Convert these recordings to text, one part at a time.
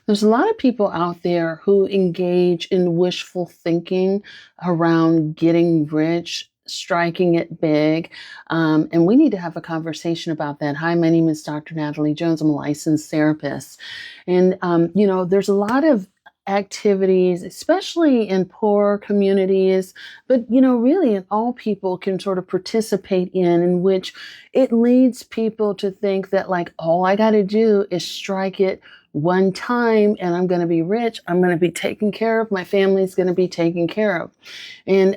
There's a lot of people out there who engage in wishful thinking around getting rich, striking it big. And we need to have a conversation about that. Hi, my name is Dr. Natalie Jones. I'm a licensed therapist. And, there's a lot of activities, especially in poor communities, but, really in all people can sort of participate in which it leads people to think that, like, all I got to do is strike it one time and I'm going to be rich. I'm going to be taken care of. My family's going to be taken care of. And,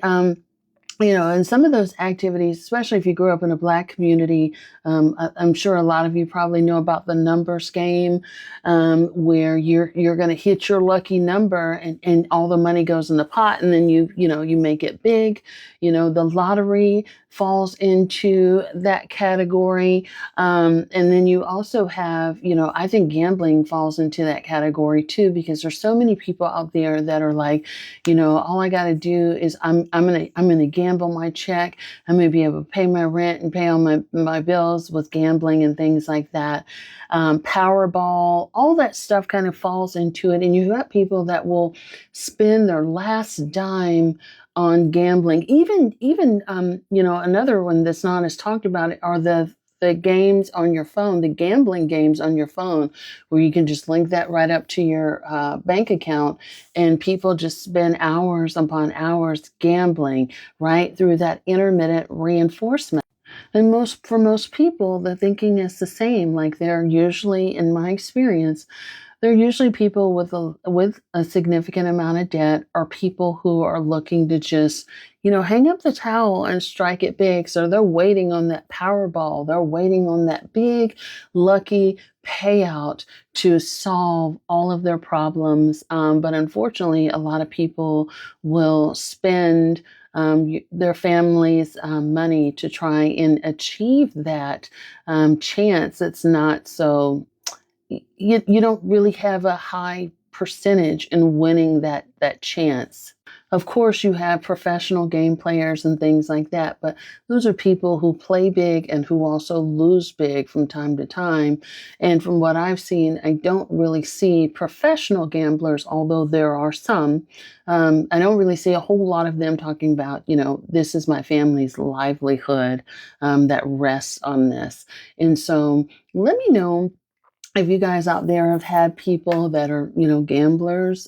and some of those activities, especially if you grew up in a Black community, I'm sure a lot of you probably know about the numbers game, where you're going to hit your lucky number and all the money goes in the pot, and then you make it big. The lottery falls into that category, and then you also have, I think gambling falls into that category too, because there's so many people out there that are like, all I got to do is I'm gonna gamble my check. I'm gonna be able to pay my rent and pay all my bills with gambling and things like that. Powerball, all that stuff kind of falls into it, and you've got people that will spend their last dime on gambling. Even another one that's not as talked about are the games on your phone, the gambling games on your phone, where you can just link that right up to your bank account, and people just spend hours upon hours gambling right through that intermittent reinforcement. And for most people, the thinking is the same. Like, they're usually, in my experience, they're usually people with a significant amount of debt, or people who are looking to just, hang up the towel and strike it big. So they're waiting on that Powerball. They're waiting on that big, lucky payout to solve all of their problems. But unfortunately, a lot of people will spend their family's money to try and achieve that chance. It's not so you don't really have a high percentage in winning that chance. Of course, you have professional game players and things like that, but those are people who play big and who also lose big from time to time. And from what I've seen, I don't really see professional gamblers, although there are some. I don't really see a whole lot of them talking about, this is my family's livelihood that rests on this. And so let me know if you guys out there have had people that are, gamblers,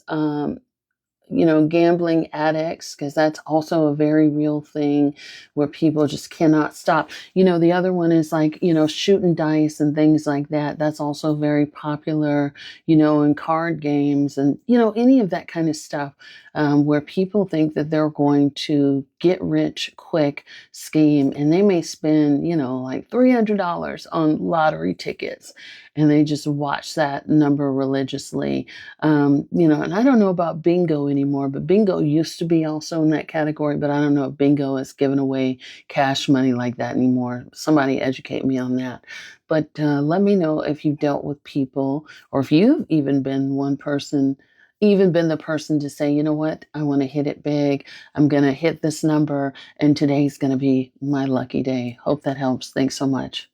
gambling addicts, because that's also a very real thing where people just cannot stop. The other one is like, shooting dice and things like that. That's also very popular, in card games and, any of that kind of stuff, where people think that they're going to get rich quick scheme, and they may spend, like $300 on lottery tickets, and they just watch that number religiously. And I don't know about bingo anymore, but bingo used to be also in that category, but I don't know if bingo is giving away cash money like that anymore. Somebody educate me on that. But let me know if you've dealt with people, or if you've even been the person to say, you know what, I want to hit it big. I'm going to hit this number, and today's going to be my lucky day. Hope that helps. Thanks so much.